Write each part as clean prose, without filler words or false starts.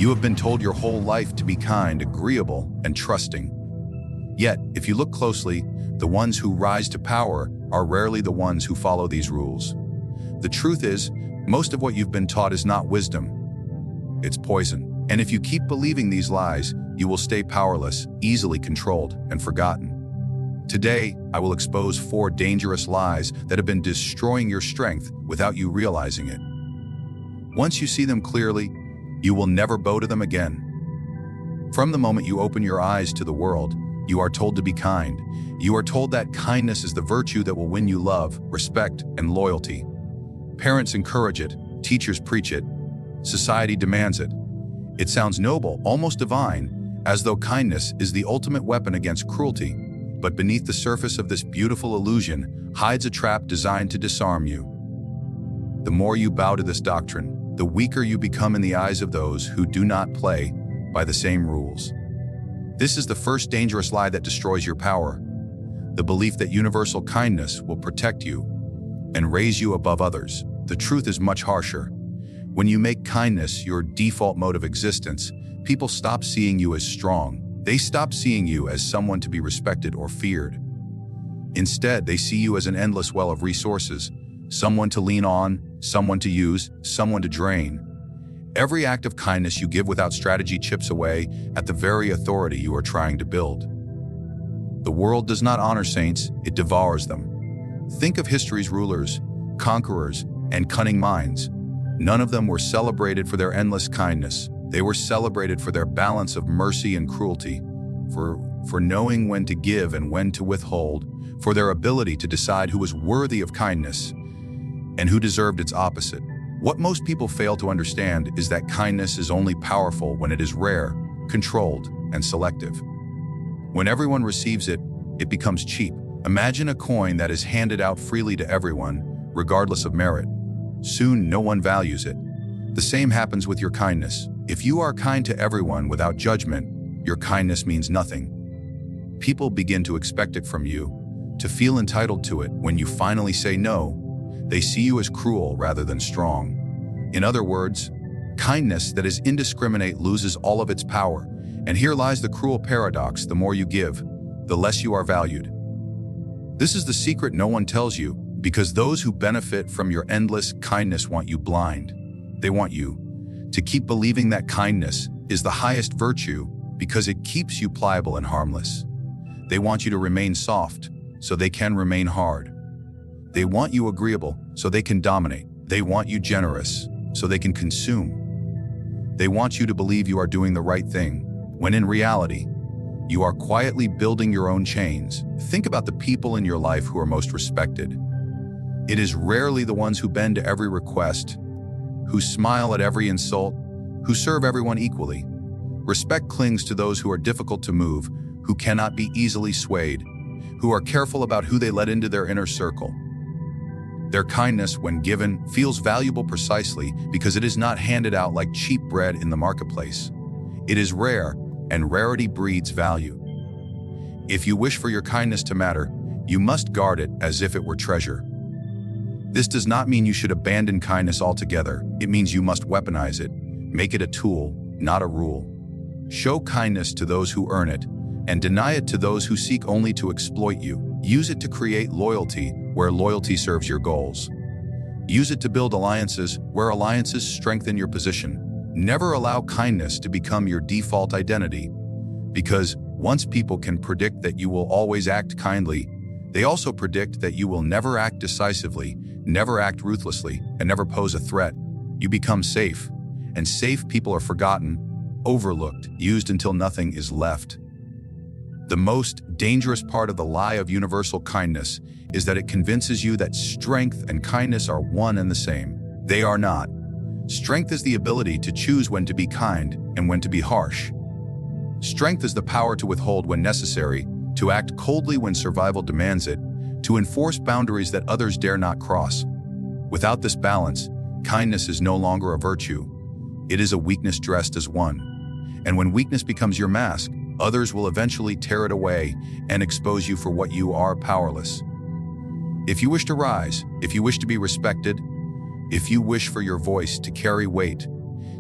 You have been told your whole life to be kind, agreeable, and trusting. Yet, if you look closely, the ones who rise to power are rarely the ones who follow these rules. The truth is, most of what you've been taught is not wisdom. It's poison. And if you keep believing these lies, you will stay powerless, easily controlled, and forgotten. Today, I will expose 4 dangerous lies that have been destroying your strength without you realizing it. Once you see them clearly, you will never bow to them again. From the moment you open your eyes to the world, you are told to be kind. You are told that kindness is the virtue that will win you love, respect, and loyalty. Parents encourage it, teachers preach it, society demands it. It sounds noble, almost divine, as though kindness is the ultimate weapon against cruelty. But beneath the surface of this beautiful illusion hides a trap designed to disarm you. The more you bow to this doctrine, the weaker you become in the eyes of those who do not play by the same rules. This is the first dangerous lie that destroys your power. The belief that universal kindness will protect you and raise you above others. The truth is much harsher. When you make kindness your default mode of existence, people stop seeing you as strong. They stop seeing you as someone to be respected or feared. Instead, they see you as an endless well of resources, someone to lean on, someone to use, someone to drain. Every act of kindness you give without strategy chips away at the very authority you are trying to build. The world does not honor saints, it devours them. Think of history's rulers, conquerors, and cunning minds. None of them were celebrated for their endless kindness. They were celebrated for their balance of mercy and cruelty, for knowing when to give and when to withhold, for their ability to decide who was worthy of kindness and who deserved its opposite. What most people fail to understand is that kindness is only powerful when it is rare, controlled, and selective. When everyone receives it, it becomes cheap. Imagine a coin that is handed out freely to everyone, regardless of merit. Soon, no one values it. The same happens with your kindness. If you are kind to everyone without judgment, your kindness means nothing. People begin to expect it from you, to feel entitled to it. When you finally say no, they see you as cruel rather than strong. In other words, kindness that is indiscriminate loses all of its power. And here lies the cruel paradox: the more you give, the less you are valued. This is the secret no one tells you, because those who benefit from your endless kindness want you blind. They want you to keep believing that kindness is the highest virtue because it keeps you pliable and harmless. They want you to remain soft so they can remain hard. They want you agreeable so they can dominate. They want you generous so they can consume. They want you to believe you are doing the right thing, when in reality, you are quietly building your own chains. Think about the people in your life who are most respected. It is rarely the ones who bend to every request, who smile at every insult, who serve everyone equally. Respect clings to those who are difficult to move, who cannot be easily swayed, who are careful about who they let into their inner circle. Their kindness, when given, feels valuable precisely because it is not handed out like cheap bread in the marketplace. It is rare, and rarity breeds value. If you wish for your kindness to matter, you must guard it as if it were treasure. This does not mean you should abandon kindness altogether. It means you must weaponize it, make it a tool, not a rule. Show kindness to those who earn it, and deny it to those who seek only to exploit you. Use it to create loyalty where loyalty serves your goals. Use it to build alliances where alliances strengthen your position. Never allow kindness to become your default identity, because once people can predict that you will always act kindly, they also predict that you will never act decisively, never act ruthlessly, and never pose a threat. You become safe, and safe people are forgotten, overlooked, used until nothing is left. The most dangerous part of the lie of universal kindness is that it convinces you that strength and kindness are one and the same. They are not. Strength is the ability to choose when to be kind and when to be harsh. Strength is the power to withhold when necessary, to act coldly when survival demands it, to enforce boundaries that others dare not cross. Without this balance, kindness is no longer a virtue. It is a weakness dressed as one. And when weakness becomes your mask, others will eventually tear it away and expose you for what you are: powerless. If you wish to rise, if you wish to be respected, if you wish for your voice to carry weight,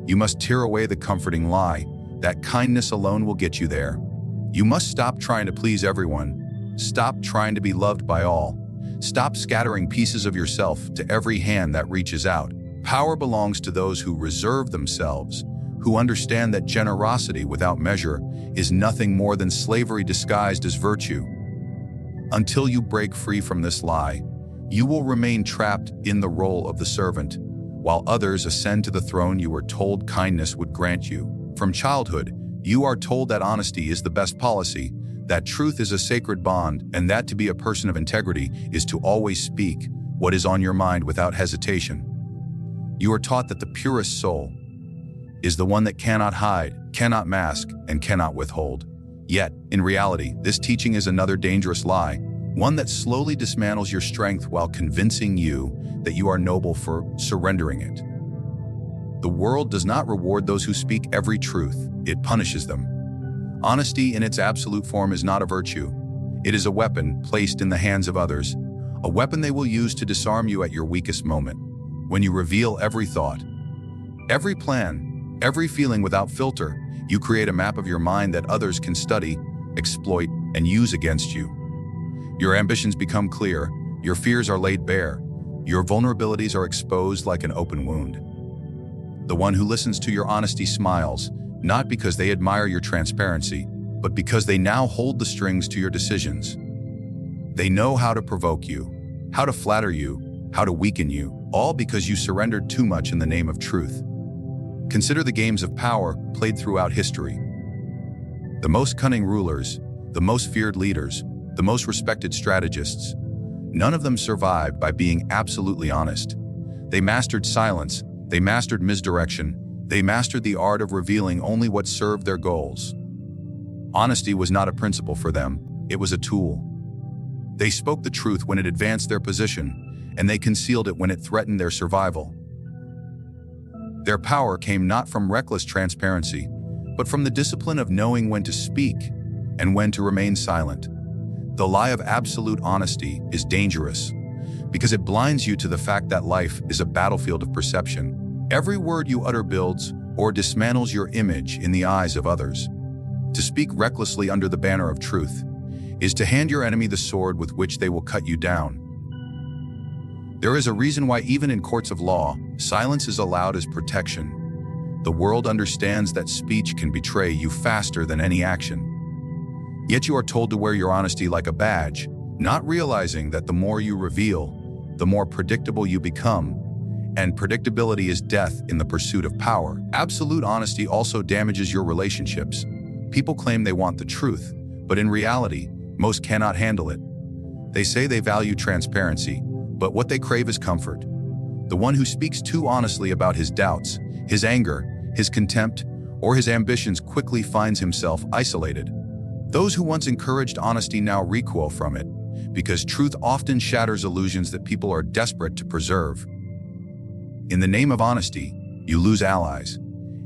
You must tear away the comforting lie that kindness alone will get you there. You must stop trying to please everyone. Stop trying to be loved by all. Stop scattering pieces of yourself to every hand that reaches out. Power belongs to those who reserve themselves, who understand that generosity without measure is nothing more than slavery disguised as virtue. Until you break free from this lie, you will remain trapped in the role of the servant, while others ascend to the throne you were told kindness would grant you. From childhood, you are told that honesty is the best policy, that truth is a sacred bond, and that to be a person of integrity is to always speak what is on your mind without hesitation. You are taught that the purest soul is the one that cannot hide, cannot mask, and cannot withhold. Yet, in reality, this teaching is another dangerous lie, one that slowly dismantles your strength while convincing you that you are noble for surrendering it. The world does not reward those who speak every truth, it punishes them. Honesty in its absolute form is not a virtue. It is a weapon placed in the hands of others, a weapon they will use to disarm you at your weakest moment. When you reveal every thought, every plan, every feeling without filter, you create a map of your mind that others can study, exploit, and use against you. Your ambitions become clear, your fears are laid bare, your vulnerabilities are exposed like an open wound. The one who listens to your honesty smiles, not because they admire your transparency, but because they now hold the strings to your decisions. They know how to provoke you, how to flatter you, how to weaken you, all because you surrendered too much in the name of truth. Consider the games of power played throughout history. The most cunning rulers, the most feared leaders, the most respected strategists, none of them survived by being absolutely honest. They mastered silence, they mastered misdirection, they mastered the art of revealing only what served their goals. Honesty was not a principle for them, it was a tool. They spoke the truth when it advanced their position, and they concealed it when it threatened their survival. Their power came not from reckless transparency, but from the discipline of knowing when to speak and when to remain silent. The lie of absolute honesty is dangerous because it blinds you to the fact that life is a battlefield of perception. Every word you utter builds or dismantles your image in the eyes of others. To speak recklessly under the banner of truth is to hand your enemy the sword with which they will cut you down. There is a reason why even in courts of law, silence is allowed as protection. The world understands that speech can betray you faster than any action. Yet you are told to wear your honesty like a badge, not realizing that the more you reveal, the more predictable you become, and predictability is death in the pursuit of power. Absolute honesty also damages your relationships. People claim they want the truth, but in reality, most cannot handle it. They say they value transparency, but what they crave is comfort. The one who speaks too honestly about his doubts, his anger, his contempt, or his ambitions quickly finds himself isolated. Those who once encouraged honesty now recoil from it, because truth often shatters illusions that people are desperate to preserve. In the name of honesty, you lose allies.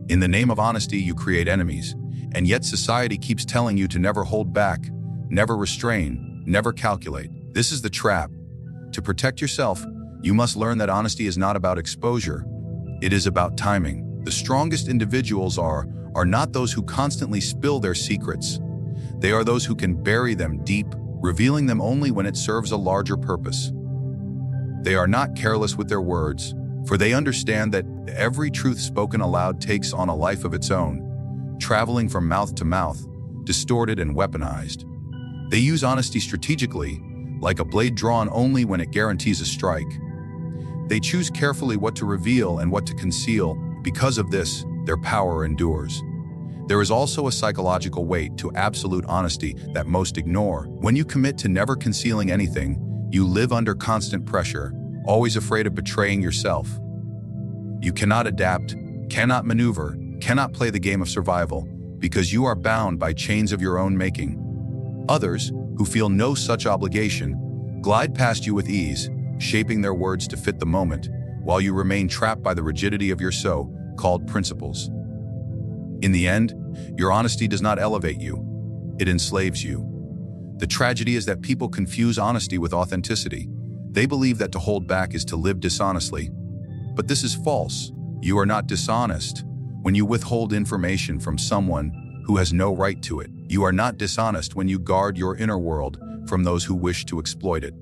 In the name of honesty, you create enemies. And yet society keeps telling you to never hold back, never restrain, never calculate. This is the trap. To protect yourself, you must learn that honesty is not about exposure. It is about timing. The strongest individuals are not those who constantly spill their secrets. They are those who can bury them deep, revealing them only when it serves a larger purpose. They are not careless with their words, for they understand that every truth spoken aloud takes on a life of its own, traveling from mouth to mouth, distorted and weaponized. They use honesty strategically, like a blade drawn only when it guarantees a strike. They choose carefully what to reveal and what to conceal. Because of this, their power endures. There is also a psychological weight to absolute honesty that most ignore. When you commit to never concealing anything, you live under constant pressure, always afraid of betraying yourself. You cannot adapt, cannot maneuver, cannot play the game of survival, because you are bound by chains of your own making. Others, who feel no such obligation, glide past you with ease, shaping their words to fit the moment, while you remain trapped by the rigidity of your so-called principles. In the end, your honesty does not elevate you, it enslaves you. The tragedy is that people confuse honesty with authenticity. They believe that to hold back is to live dishonestly. But this is false. You are not dishonest. when you withhold information from someone who has no right to it. You are not dishonest when you guard your inner world from those who wish to exploit it.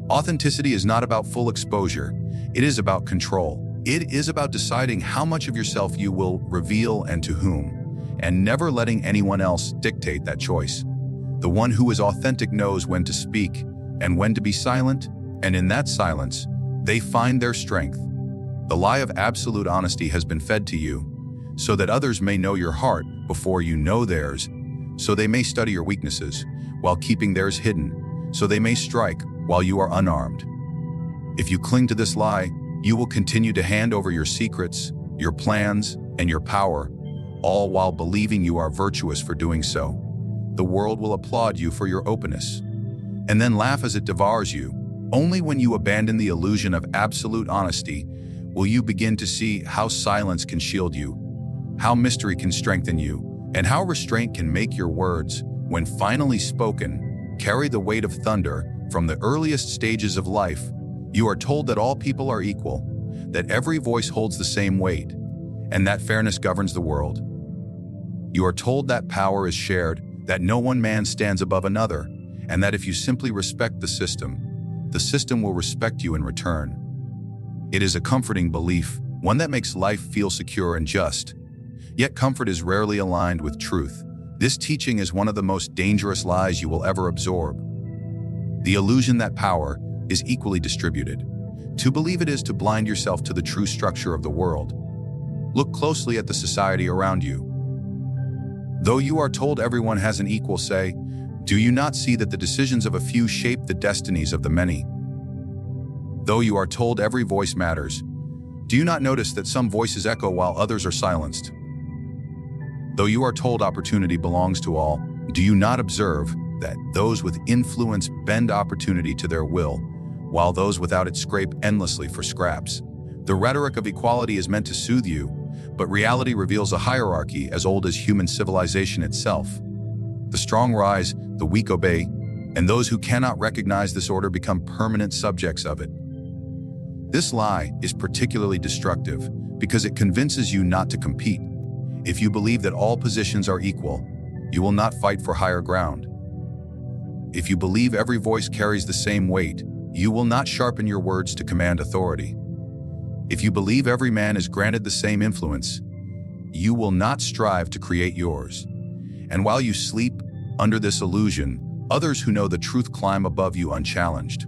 Authenticity is not about full exposure. It is about control. It is about deciding how much of yourself you will reveal and to whom, and never letting anyone else dictate that choice. The one who is authentic knows when to speak and when to be silent, and in that silence, they find their strength. The lie of absolute honesty has been fed to you, so that others may know your heart before you know theirs, so they may study your weaknesses while keeping theirs hidden, so they may strike while you are unarmed. If you cling to this lie, you will continue to hand over your secrets, your plans, and your power, all while believing you are virtuous for doing so. The world will applaud you for your openness, and then laugh as it devours you. Only when you abandon the illusion of absolute honesty will you begin to see how silence can shield you, how mystery can strengthen you, and how restraint can make your words, when finally spoken, carry the weight of thunder. From the earliest stages of life, you are told that all people are equal, that every voice holds the same weight, and that fairness governs the world. You are told that power is shared, that no one man stands above another, and that if you simply respect the system will respect you in return. It is a comforting belief, one that makes life feel secure and just. Yet comfort is rarely aligned with truth. This teaching is one of the most dangerous lies you will ever absorb. The illusion that power is equally distributed. To believe it is to blind yourself to the true structure of the world. Look closely at the society around you. Though you are told everyone has an equal say, do you not see that the decisions of a few shape the destinies of the many? Though you are told every voice matters, do you not notice that some voices echo while others are silenced? Though you are told opportunity belongs to all, do you not observe that those with influence bend opportunity to their will, while those without it scrape endlessly for scraps? The rhetoric of equality is meant to soothe you, but reality reveals a hierarchy as old as human civilization itself. The strong rise, the weak obey, and those who cannot recognize this order become permanent subjects of it. This lie is particularly destructive because it convinces you not to compete. If you believe that all positions are equal, you will not fight for higher ground. If you believe every voice carries the same weight, you will not sharpen your words to command authority. If you believe every man is granted the same influence, you will not strive to create yours. And while you sleep under this illusion, others who know the truth climb above you unchallenged.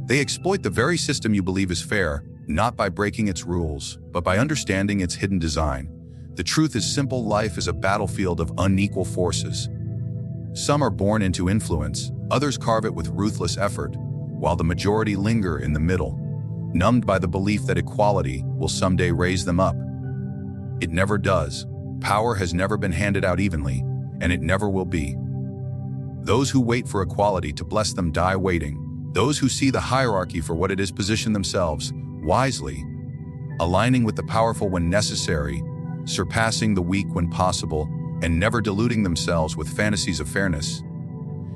They exploit the very system you believe is fair, not by breaking its rules, but by understanding its hidden design. The truth is simple: life is a battlefield of unequal forces. Some are born into influence, others carve it with ruthless effort, while the majority linger in the middle, numbed by the belief that equality will someday raise them up. It never does. Power has never been handed out evenly, and it never will be. Those who wait for equality to bless them die waiting. Those who see the hierarchy for what it is position themselves wisely, aligning with the powerful when necessary, surpassing the weak when possible, and never deluding themselves with fantasies of fairness.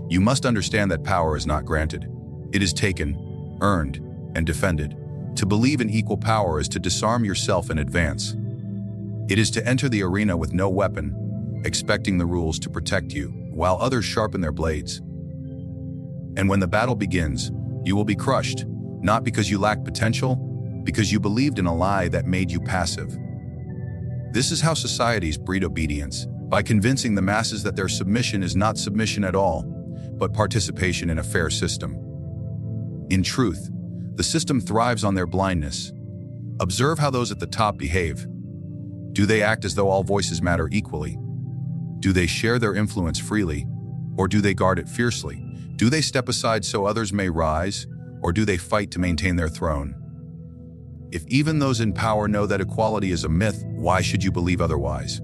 You must understand that power is not granted. It is taken, earned, and defended. To believe in equal power is to disarm yourself in advance. It is to enter the arena with no weapon, expecting the rules to protect you, while others sharpen their blades. And when the battle begins, you will be crushed, not because you lack potential, because you believed in a lie that made you passive. This is how societies breed obedience, by convincing the masses that their submission is not submission at all, but participation in a fair system. In truth, the system thrives on their blindness. Observe how those at the top behave. Do they act as though all voices matter equally? Do they share their influence freely, or do they guard it fiercely? Do they step aside so others may rise, or do they fight to maintain their throne? If even those in power know that equality is a myth, why should you believe otherwise?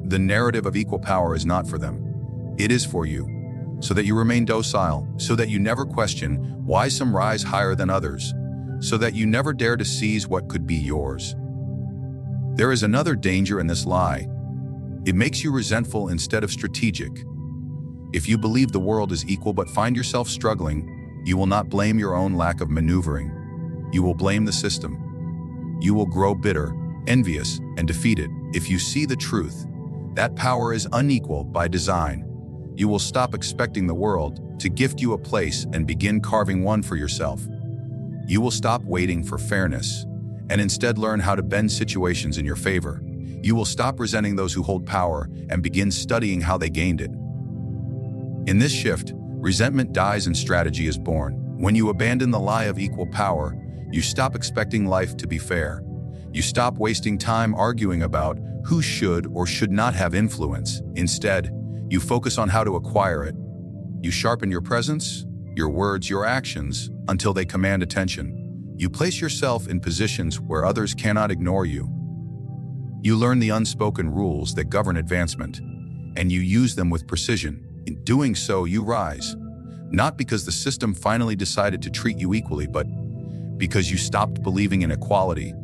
The narrative of equal power is not for them. It is for you, so that you remain docile, so that you never question why some rise higher than others, so that you never dare to seize what could be yours. There is another danger in this lie. It makes you resentful instead of strategic. If you believe the world is equal but find yourself struggling, you will not blame your own lack of maneuvering. You will blame the system. You will grow bitter, envious, and defeated. If you see the truth, that power is unequal by design. You will stop expecting the world to gift you a place and begin carving one for yourself. You will stop waiting for fairness and instead learn how to bend situations in your favor. You will stop resenting those who hold power and begin studying how they gained it. In this shift, resentment dies and strategy is born. When you abandon the lie of equal power, you stop expecting life to be fair. You stop wasting time arguing about who should or should not have influence. Instead, you focus on how to acquire it. You sharpen your presence, your words, your actions, until they command attention. You place yourself in positions where others cannot ignore you. You learn the unspoken rules that govern advancement, and you use them with precision. In doing so, you rise, not because the system finally decided to treat you equally, but because you stopped believing in equality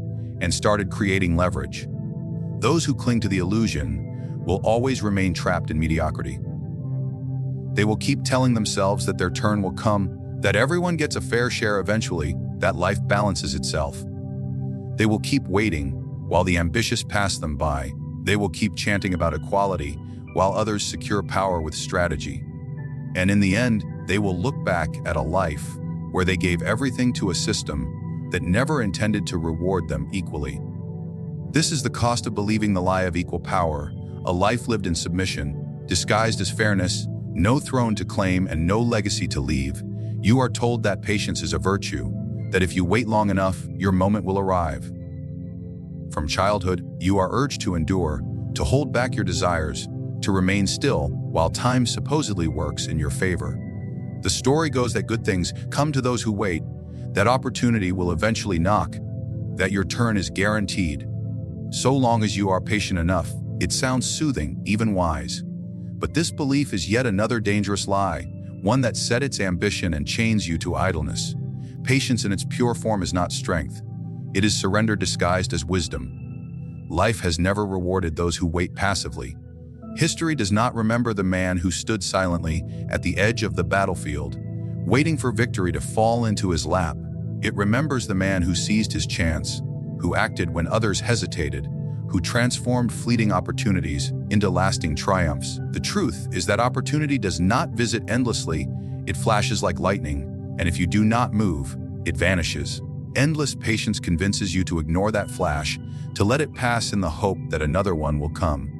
and started creating leverage. Those who cling to the illusion will always remain trapped in mediocrity. They will keep telling themselves that their turn will come, that everyone gets a fair share eventually, that life balances itself. They will keep waiting while the ambitious pass them by. They will keep chanting about equality while others secure power with strategy. And in the end, they will look back at a life where they gave everything to a system that never intended to reward them equally. This is the cost of believing the lie of equal power, a life lived in submission, disguised as fairness, no throne to claim and no legacy to leave. You are told that patience is a virtue, that if you wait long enough, your moment will arrive. From childhood, you are urged to endure, to hold back your desires, to remain still while time supposedly works in your favor. The story goes that good things come to those who wait, that opportunity will eventually knock, that your turn is guaranteed. So long as you are patient enough, it sounds soothing, even wise. But this belief is yet another dangerous lie, one that sets its ambition and chains you to idleness. Patience in its pure form is not strength. It is surrender disguised as wisdom. Life has never rewarded those who wait passively. History does not remember the man who stood silently at the edge of the battlefield, waiting for victory to fall into his lap. It remembers the man who seized his chance, who acted when others hesitated, who transformed fleeting opportunities into lasting triumphs. The truth is that opportunity does not visit endlessly. It flashes like lightning, and if you do not move, it vanishes. Endless patience convinces you to ignore that flash, to let it pass in the hope that another one will come.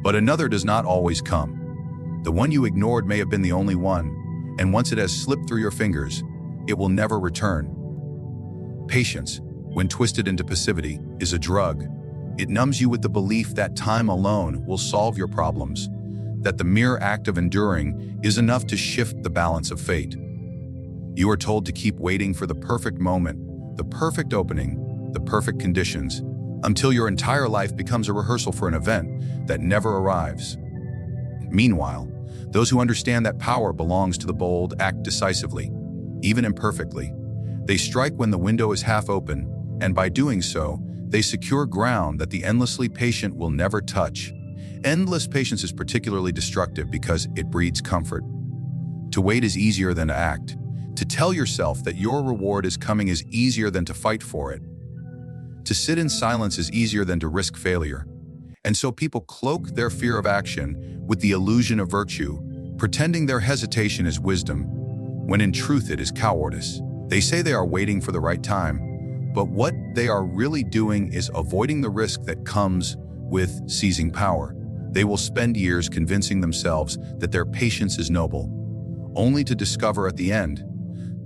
But another does not always come. The one you ignored may have been the only one, and once it has slipped through your fingers, it will never return. Patience, when twisted into passivity, is a drug. It numbs you with the belief that time alone will solve your problems, that the mere act of enduring is enough to shift the balance of fate. You are told to keep waiting for the perfect moment, the perfect opening, the perfect conditions, until your entire life becomes a rehearsal for an event that never arrives. Meanwhile, those who understand that power belongs to the bold act decisively, even imperfectly. They strike when the window is half open, and by doing so, they secure ground that the endlessly patient will never touch. Endless patience is particularly destructive because it breeds comfort. To wait is easier than to act. To tell yourself that your reward is coming is easier than to fight for it. To sit in silence is easier than to risk failure. And so people cloak their fear of action with the illusion of virtue, pretending their hesitation is wisdom, when in truth it is cowardice. They say they are waiting for the right time, but what they are really doing is avoiding the risk that comes with seizing power. They will spend years convincing themselves that their patience is noble, only to discover at the end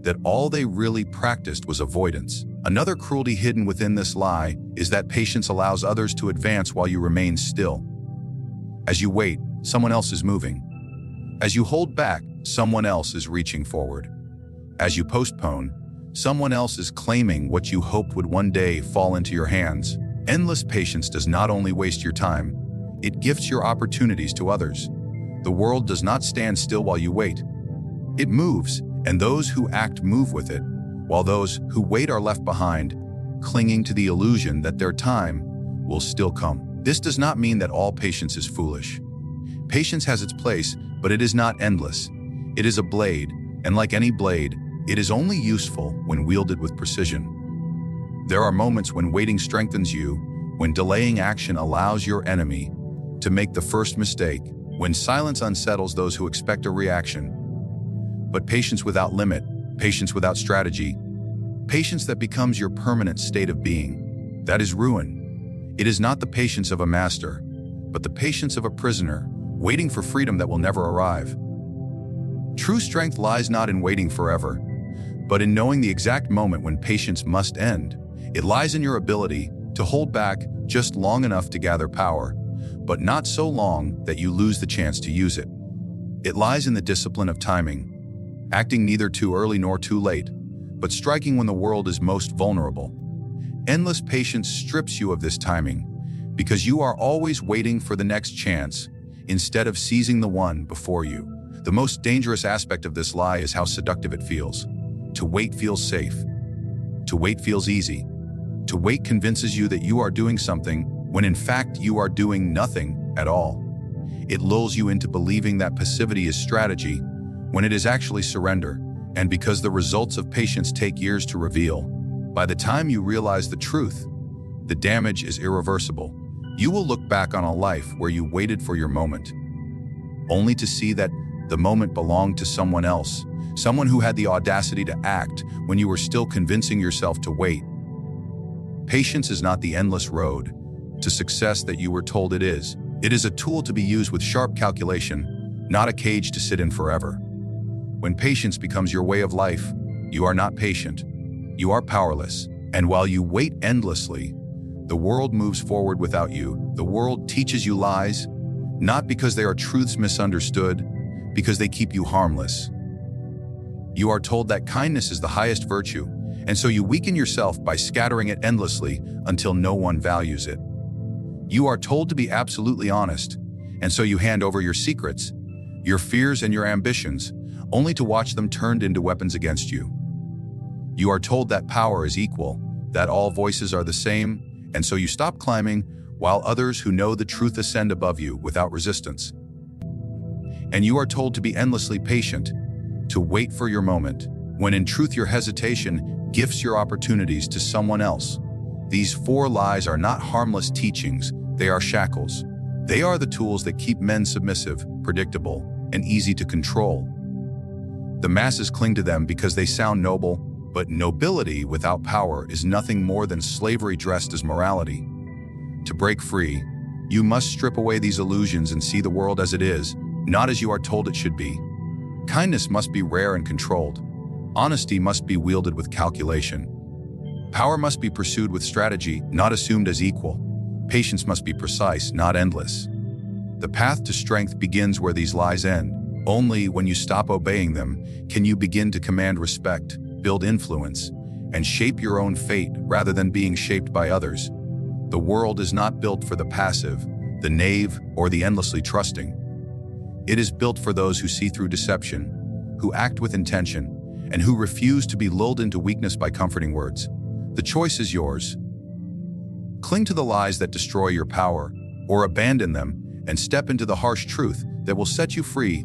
that all they really practiced was avoidance. Another cruelty hidden within this lie is that patience allows others to advance while you remain still. As you wait, someone else is moving. As you hold back, someone else is reaching forward. As you postpone, someone else is claiming what you hoped would one day fall into your hands. Endless patience does not only waste your time, it gifts your opportunities to others. The world does not stand still while you wait. It moves, and those who act move with it, while those who wait are left behind, clinging to the illusion that their time will still come. This does not mean that all patience is foolish. Patience has its place, but it is not endless. It is a blade, and like any blade, it is only useful when wielded with precision. There are moments when waiting strengthens you, when delaying action allows your enemy to make the first mistake, when silence unsettles those who expect a reaction. But patience without limit, patience without strategy, patience that becomes your permanent state of being, that is ruin. It is not the patience of a master, but the patience of a prisoner, waiting for freedom that will never arrive. True strength lies not in waiting forever, but in knowing the exact moment when patience must end. It lies in your ability to hold back just long enough to gather power, but not so long that you lose the chance to use it. It lies in the discipline of timing, acting neither too early nor too late, but striking when the world is most vulnerable. Endless patience strips you of this timing, because you are always waiting for the next chance instead of seizing the one before you. The most dangerous aspect of this lie is how seductive it feels. To wait feels safe. To wait feels easy. To wait convinces you that you are doing something when in fact you are doing nothing at all. It lulls you into believing that passivity is strategy when it is actually surrender. And because the results of patience take years to reveal, by the time you realize the truth, the damage is irreversible. You will look back on a life where you waited for your moment, only to see that the moment belonged to someone else, someone who had the audacity to act when you were still convincing yourself to wait. Patience is not the endless road to success that you were told it is. It is a tool to be used with sharp calculation, not a cage to sit in forever. When patience becomes your way of life, you are not patient, you are powerless. And while you wait endlessly, the world moves forward without you. The world teaches you lies, not because they are truths misunderstood, because they keep you harmless. You are told that kindness is the highest virtue, and so you weaken yourself by scattering it endlessly until no one values it. You are told to be absolutely honest, and so you hand over your secrets, your fears and your ambitions, only to watch them turned into weapons against you. You are told that power is equal, that all voices are the same, and so you stop climbing while others who know the truth ascend above you without resistance. And you are told to be endlessly patient, to wait for your moment, when in truth your hesitation gifts your opportunities to someone else. These 4 lies are not harmless teachings, they are shackles. They are the tools that keep men submissive, predictable, and easy to control. The masses cling to them because they sound noble, but nobility without power is nothing more than slavery dressed as morality. To break free, you must strip away these illusions and see the world as it is, not as you are told it should be. Kindness must be rare and controlled. Honesty must be wielded with calculation. Power must be pursued with strategy, not assumed as equal. Patience must be precise, not endless. The path to strength begins where these lies end. Only when you stop obeying them can you begin to command respect, build influence, and shape your own fate rather than being shaped by others. The world is not built for the passive, the naive, or the endlessly trusting. It is built for those who see through deception, who act with intention, and who refuse to be lulled into weakness by comforting words. The choice is yours. Cling to the lies that destroy your power, or abandon them and step into the harsh truth that will set you free.